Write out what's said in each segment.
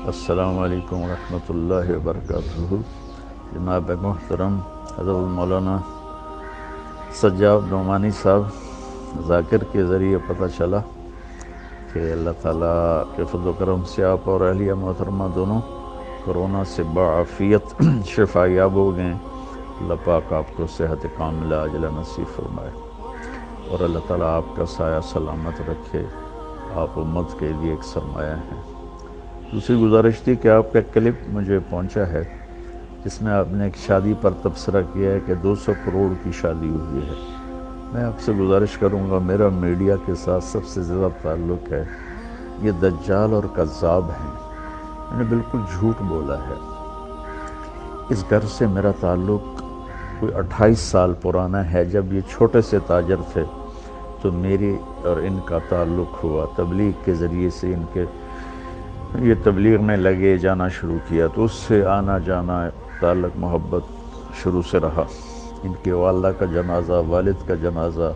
السلام علیکم ورحمۃ اللہ وبرکاتہ۔ جناب محترم حضرت مولانا سجاد نعمانی صاحب ذاکر کے ذریعے پتہ چلا کہ اللہ تعالیٰ کے فضل و کرم سے آپ اور اہلیہ محترمہ دونوں کرونا سے بعافیت شفا یاب ہو گئے۔ اللہ پاک آپ کو صحت کاملہ عاجلہ نصیب فرمائے اور اللہ تعالیٰ آپ کا سایہ سلامت رکھے۔ آپ امت کے لیے ایک سرمایہ ہیں۔ دوسری گزارش تھی کہ آپ کا کلپ مجھے پہنچا ہے جس میں آپ نے ایک شادی پر تبصرہ کیا ہے کہ 200 کروڑ کی شادی ہوئی ہے۔ میں آپ سے گزارش کروں گا، میرا میڈیا کے ساتھ سب سے زیادہ تعلق ہے، یہ دجال اور کذاب ہیں۔ میں نے بالکل جھوٹ بولا ہے۔ اس گھر سے میرا تعلق کوئی 28 سال پرانا ہے۔ جب یہ چھوٹے سے تاجر تھے تو میری اور ان کا تعلق ہوا، تبلیغ کے ذریعے سے ان کے یہ تبلیغ میں لگے، جانا شروع کیا تو اس سے آنا جانا تعلق محبت شروع سے رہا۔ ان کے والدہ کا جنازہ، والد کا جنازہ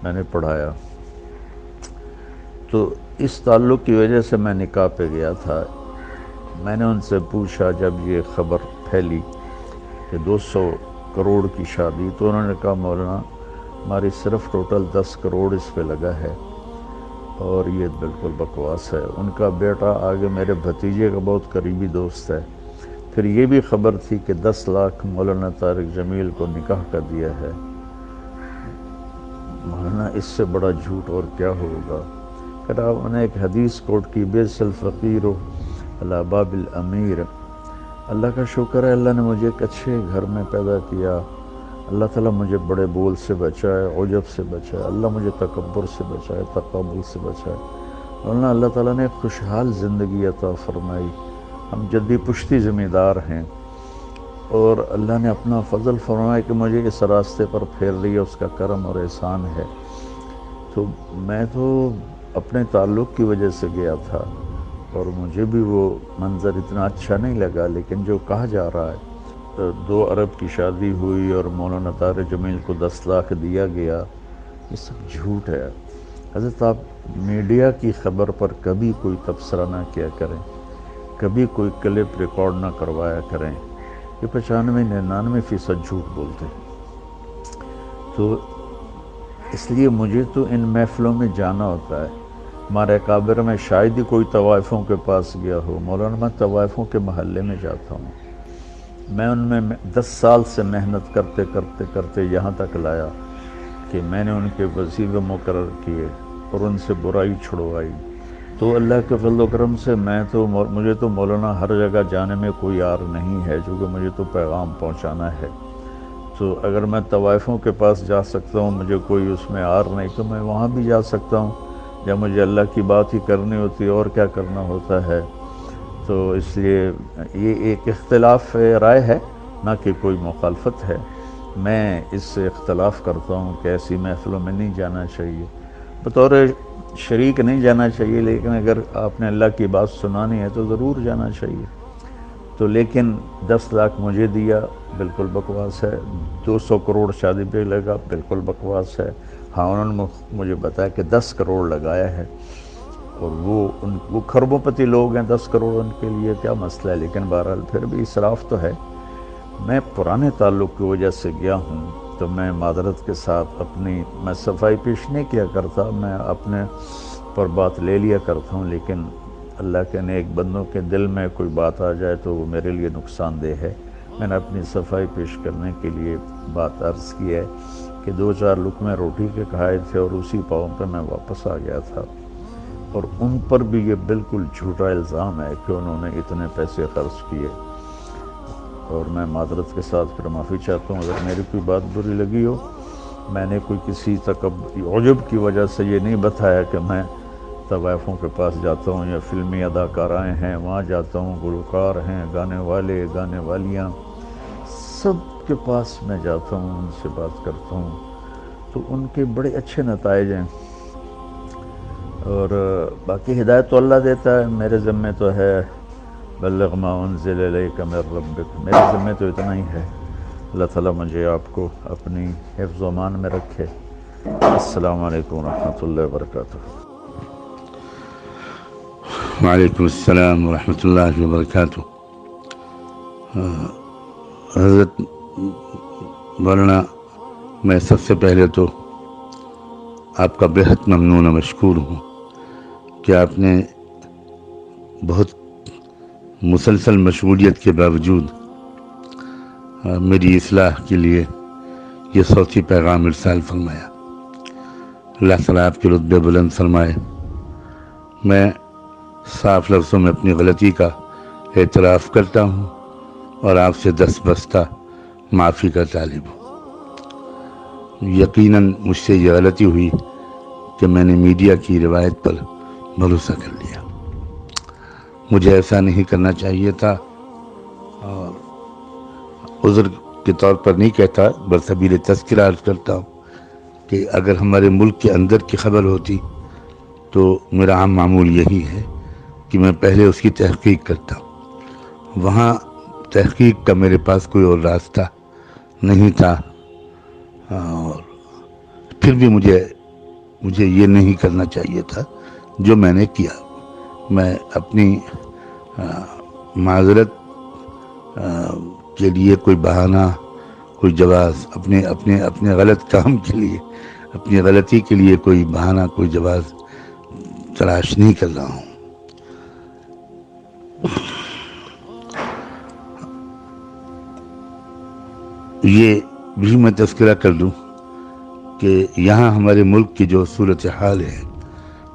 میں نے پڑھایا، تو اس تعلق کی وجہ سے میں نکاح پہ گیا تھا۔ میں نے ان سے پوچھا جب یہ خبر پھیلی کہ 200 کروڑ کی شادی، تو انہوں نے کہا مولانا ہماری صرف ٹوٹل 10 کروڑ اس پہ لگا ہے اور یہ بالکل بکواس ہے۔ ان کا بیٹا آگے میرے بھتیجے کا بہت قریبی دوست ہے۔ پھر یہ بھی خبر تھی کہ 10 لاکھ مولانا طارق جمیل کو نکاح کا دیا ہے۔ مولانا اس سے بڑا جھوٹ اور کیا ہوگا؟ پھر آپ نے ایک حدیث کوٹ کی، بیس الفقیر علی باب الامیر۔ اللہ کا شکر ہے، اللہ نے مجھے ایک اچھے گھر میں پیدا کیا۔ اللہ تعالیٰ مجھے بڑے بول سے بچائے، عجب سے بچائے، اللہ مجھے تکبر سے بچائے، تکبر سے بچائے۔ اور اللہ تعالیٰ نے خوشحال زندگی عطا فرمائی۔ ہم جدی پشتی ذمہ دار ہیں اور اللہ نے اپنا فضل فرمایا کہ مجھے اس راستے پر پھیر لیا، اس کا کرم اور احسان ہے۔ تو میں تو اپنے تعلق کی وجہ سے گیا تھا اور مجھے بھی وہ منظر اتنا اچھا نہیں لگا، لیکن جو کہا جا رہا ہے 2 ارب کی شادی ہوئی اور مولانا طارق جمیل کو 10 لاکھ دیا گیا، یہ سب جھوٹ ہے۔ حضرت آپ میڈیا کی خبر پر کبھی کوئی تبصرہ نہ کیا کریں، کبھی کوئی کلپ ریکارڈ نہ کروایا کریں۔ یہ 95-99% جھوٹ بولتے ہیں۔ تو اس لیے مجھے تو ان محفلوں میں جانا ہوتا ہے۔ ہمارے اکابر میں شاید ہی کوئی طوائفوں کے پاس گیا ہو۔ مولانا میں طوائفوں کے محلے میں جاتا ہوں۔ میں ان میں 10 سال سے محنت کرتے کرتے کرتے یہاں تک لایا کہ میں نے ان کے وظیفے مقرر کیے اور ان سے برائی چھڑوائی۔ تو اللہ کے فضل و کرم سے مجھے تو مولانا ہر جگہ جانے میں کوئی عار نہیں ہے، چونکہ مجھے تو پیغام پہنچانا ہے۔ تو اگر میں طوائفوں کے پاس جا سکتا ہوں، مجھے کوئی اس میں عار نہیں، تو میں وہاں بھی جا سکتا ہوں جب مجھے اللہ کی بات ہی کرنی ہوتی ہے اور کیا کرنا ہوتا ہے۔ تو اس لیے یہ ایک اختلاف رائے ہے، نہ کہ کوئی مخالفت ہے۔ میں اس سے اختلاف کرتا ہوں کہ ایسی محفلوں میں نہیں جانا چاہیے، بطور شریک نہیں جانا چاہیے، لیکن اگر آپ نے اللہ کی بات سنانی ہے تو ضرور جانا چاہیے۔ تو لیکن 10 لاکھ مجھے دیا، بالکل بکواس ہے۔ 200 کروڑ شادی پہ لگا، بالکل بکواس ہے۔ ہاں انہوں نے مجھے بتایا کہ 10 کروڑ لگایا ہے، اور وہ کھربوں پتی لوگ ہیں، 10 کروڑ ان کے لیے کیا مسئلہ ہے، لیکن بہرحال پھر بھی اسراف تو ہے۔ میں پرانے تعلق کی وجہ سے گیا ہوں، تو میں معذرت کے ساتھ میں صفائی پیش نہیں کیا کرتا، میں اپنے پر بات لے لیا کرتا ہوں، لیکن اللہ کے نیک بندوں کے دل میں کوئی بات آ جائے تو وہ میرے لیے نقصان دہ ہے۔ میں نے اپنی صفائی پیش کرنے کے لیے بات عرض کی ہے کہ 2-4 لقمے روٹی کے کھائے تھے اور اسی پاؤں پہ میں واپس آ گیا تھا، اور ان پر بھی یہ بالکل جھوٹا الزام ہے کہ انہوں نے اتنے پیسے خرچ کیے۔ اور میں معذرت کے ساتھ پھر معافی چاہتا ہوں اگر میری کوئی بات بری لگی ہو۔ میں نے کوئی کسی عجب کی وجہ سے یہ نہیں بتایا کہ میں طوائفوں کے پاس جاتا ہوں یا فلمی اداکارائیں ہیں وہاں جاتا ہوں، گلوکار ہیں، گانے والے، گانے والیاں، سب کے پاس میں جاتا ہوں، ان سے بات کرتا ہوں، تو ان کے بڑے اچھے نتائج ہیں۔ اور باقی ہدایت تو اللہ دیتا ہے، میرے ذمہ تو ہے بلغ ما انزل الیک من ربک، میرے ذمہ تو اتنا ہی ہے۔ اللہ تعالیٰ مجھے آپ کو اپنی حفظ و امان میں رکھے۔ السلام علیکم ورحمۃ اللہ وبرکاتہ۔ وعلیکم السلام ورحمۃ اللہ وبرکاتہ۔ حضرت مولانا، میں سب سے پہلے تو آپ کا بہت ممنون و مشکور ہوں کہ آپ نے بہت مسلسل مشغولیت کے باوجود میری اصلاح کے لیے یہ صوتی پیغام ارسال فرمایا۔ اللہ تعالیٰ آپ کے رتبے بلند فرمائے۔ میں صاف لفظوں میں اپنی غلطی کا اعتراف کرتا ہوں اور آپ سے دست بستہ معافی کا طالب ہوں۔ یقیناً مجھ سے یہ غلطی ہوئی کہ میں نے میڈیا کی روایت پر بھروسہ کر لیا۔ مجھے ایسا نہیں کرنا چاہیے تھا، اور عذر کے طور پر نہیں کہتا، برسبیل تذکرہ عرض کرتا ہوں کہ اگر ہمارے ملک کے اندر کی خبر ہوتی تو میرا عام معمول یہی ہے کہ میں پہلے اس کی تحقیق کرتا ہوں۔ وہاں تحقیق کا میرے پاس کوئی اور راستہ نہیں تھا، اور پھر بھی مجھے یہ نہیں کرنا چاہیے تھا جو میں نے کیا۔ میں اپنی معذرت کے لیے کوئی بہانہ، کوئی جواز، اپنے غلط کام کے لیے، اپنی غلطی کے لیے کوئی بہانہ، کوئی جواز تلاش نہیں کر رہا ہوں۔ یہ بھی میں تذکرہ کر دوں کہ یہاں ہمارے ملک کی جو صورتحال ہے،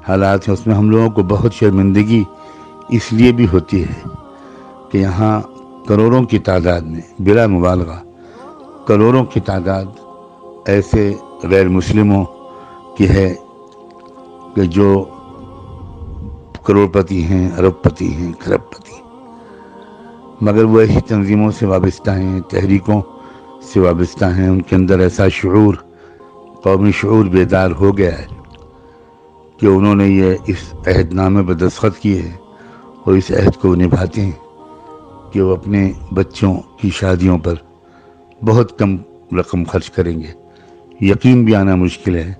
حالات ہیں، اس میں ہم لوگوں کو بہت شرمندگی اس لیے بھی ہوتی ہے کہ یہاں کروڑوں کی تعداد میں، بلا مبالغہ کروڑوں کی تعداد ایسے غیر مسلموں کی ہے کہ جو کروڑ پتی ہیں، ارب پتی ہیں، کھرب پتی ہیں، مگر وہ ایسی تنظیموں سے وابستہ ہیں، تحریکوں سے وابستہ ہیں۔ ان کے اندر ایسا شعور، قومی شعور بیدار ہو گیا ہے کہ انہوں نے یہ اس عہد نامے پر دستخط کیے ہیں اور اس عہد کو نبھاتے ہیں کہ وہ اپنے بچوں کی شادیوں پر بہت کم رقم خرچ کریں گے۔ یقین بھی آنا مشکل ہے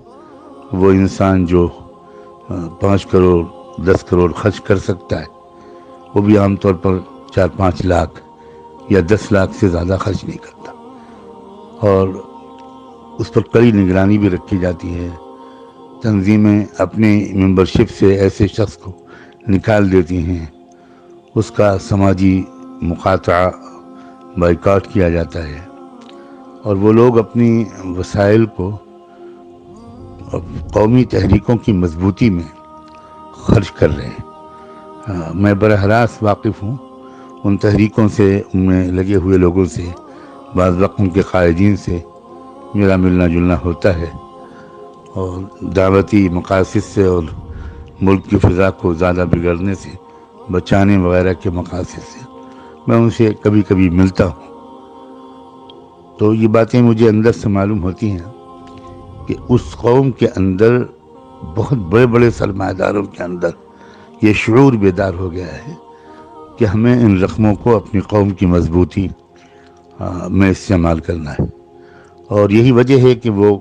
وہ انسان جو 5 کروڑ 10 کروڑ خرچ کر سکتا ہے، وہ بھی عام طور پر 4-5 لاکھ یا 10 لاکھ سے زیادہ خرچ نہیں کرتا، اور اس پر کڑی نگرانی بھی رکھی جاتی ہے۔ تنظیمیں اپنی ممبرشپ سے ایسے شخص کو نکال دیتی ہیں، اس کا سماجی مقاطعہ، بائیکاٹ کیا جاتا ہے، اور وہ لوگ اپنی وسائل کو قومی تحریکوں کی مضبوطی میں خرچ کر رہے ہیں۔ میں براہ راست واقف ہوں ان تحریکوں سے، ان میں لگے ہوئے لوگوں سے، بعض وقت ان کے قائدین سے میرا ملنا جلنا ہوتا ہے، اور دعوتی مقاصد سے اور ملک کی فضا کو زیادہ بگڑنے سے بچانے وغیرہ کے مقاصد سے میں ان سے کبھی کبھی ملتا ہوں۔ تو یہ باتیں مجھے اندر سے معلوم ہوتی ہیں کہ اس قوم کے اندر، بہت بڑے بڑے سرمایہ داروں کے اندر یہ شعور بیدار ہو گیا ہے کہ ہمیں ان رقموں کو اپنی قوم کی مضبوطی میں استعمال کرنا ہے، اور یہی وجہ ہے کہ وہ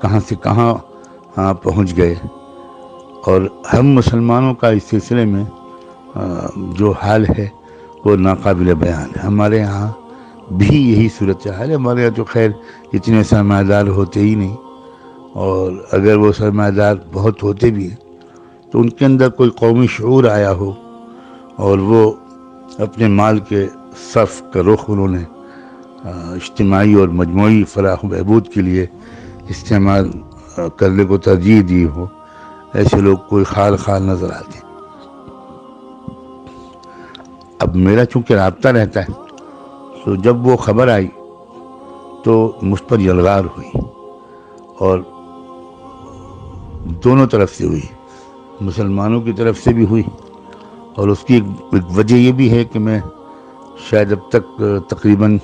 کہاں سے کہاں پہنچ گئے۔ اور ہم مسلمانوں کا اس سلسلے میں جو حال ہے وہ ناقابل بیان ہے۔ ہمارے یہاں بھی یہی صورتحال ہے۔ ہمارے یہاں تو خیر اتنے سرمایہ دار ہوتے ہی نہیں، اور اگر وہ سرمایہ دار بہت ہوتے بھی ہیں تو ان کے اندر کوئی قومی شعور آیا ہو اور وہ اپنے مال کے صرف کا رخ انہوں نے اجتماعی اور مجموعی فلاح و بہبود کے لیے استعمال کرنے کو ترجیح دی ہو، ایسے لوگ کوئی خال نظر آتے ہیں۔ اب میرا چونکہ رابطہ رہتا ہے، تو جب وہ خبر آئی تو مجھ پر یلغار ہوئی، اور دونوں طرف سے ہوئی، مسلمانوں کی طرف سے بھی ہوئی، اور اس کی ایک وجہ یہ بھی ہے کہ میں شاید اب تک تقریباً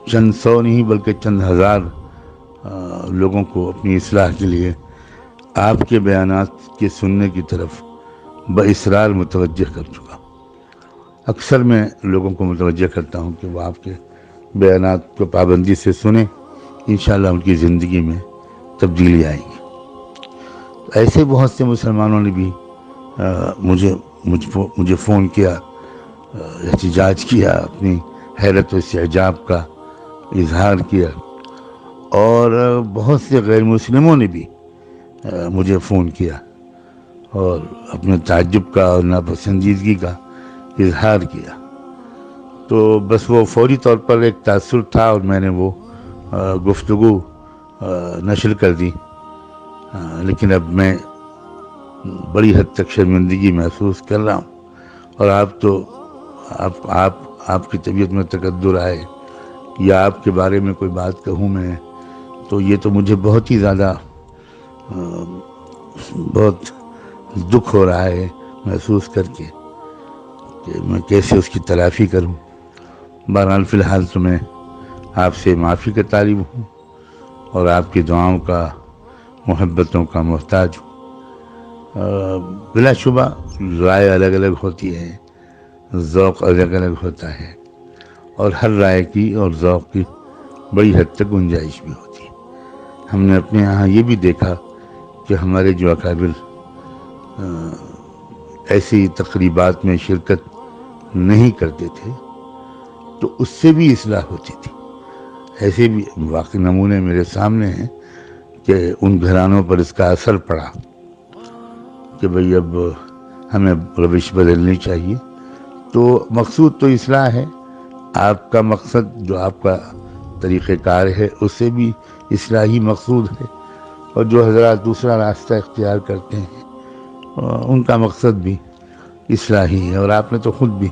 چند سو نہیں بلکہ چند ہزار لوگوں کو اپنی اصلاح کے لیے آپ کے بیانات کے سننے کی طرف باصرار متوجہ کر چکا۔ اکثر میں لوگوں کو متوجہ کرتا ہوں کہ وہ آپ کے بیانات کو پابندی سے سنیں، انشاءاللہ ان کی زندگی میں تبدیلی آئے گی۔ ایسے بہت سے مسلمانوں نے بھی مجھے فون کیا، احتجاج کیا، اپنی حیرت و استعجاب کا اظہار کیا، اور بہت سے غیر مسلموں نے بھی مجھے فون کیا اور اپنے تعجب کا اور ناپسندیدگی کا اظہار کیا. تو بس وہ فوری طور پر ایک تاثر تھا اور میں نے وہ گفتگو نشر کر دی. لیکن اب میں بڑی حد تک شرمندگی محسوس کر رہا ہوں، اور آپ کی طبیعت میں تقدر آئے یا آپ کے بارے میں کوئی بات کہوں میں، تو یہ تو مجھے بہت ہی زیادہ بہت دکھ ہو رہا ہے محسوس کر کے کہ میں کیسے اس کی تلافی کروں. بہرحال فی الحال تو میں آپ سے معافی کا طالب ہوں اور آپ کی دعاؤں کا، محبتوں کا محتاج ہوں. بلا شبہ رائے الگ الگ ہوتی ہے، ذوق الگ الگ ہوتا ہے، اور ہر رائے کی اور ذوق کی بڑی حد تک گنجائش بھی ہوتی ہے. ہم نے اپنے یہاں یہ بھی دیکھا کہ ہمارے جو اکابر ایسی تقریبات میں شرکت نہیں کرتے تھے تو اس سے بھی اصلاح ہوتی تھی. ایسے بھی واقعی نمونے میرے سامنے ہیں کہ ان گھرانوں پر اس کا اثر پڑا کہ بھئی اب ہمیں روش بدلنی چاہیے. تو مقصود تو اصلاح ہے، آپ کا مقصد جو آپ کا طریقہ کار ہے اس سے بھی اصلاحی مقصود ہے، اور جو حضرات دوسرا راستہ اختیار کرتے ہیں ان کا مقصد بھی اصلاحی ہے. اور آپ نے تو خود بھی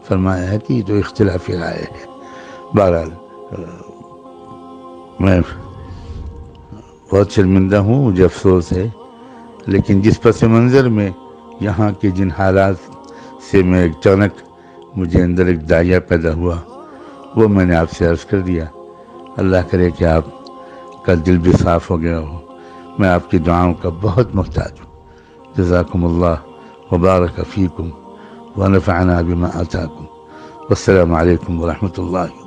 فرمایا ہے کہ یہ تو اختلاف رائے ہے. بہرحال میں بہت شرمندہ ہوں، مجھے افسوس ہے، لیکن جس پس منظر میں یہاں کے جن حالات سے میں اچانک مجھے اندر ایک داعیہ پیدا ہوا وہ میں نے آپ سے عرض کر دیا. اللہ کرے کہ آپ کا دل بھی صاف ہو گیا ہو. میں آپ کی دعاؤں کا بہت محتاج ہوں. جزاکم اللہ وبارک فیکم ونفعنا بما آتاکم. والسلام علیکم ورحمۃ اللہ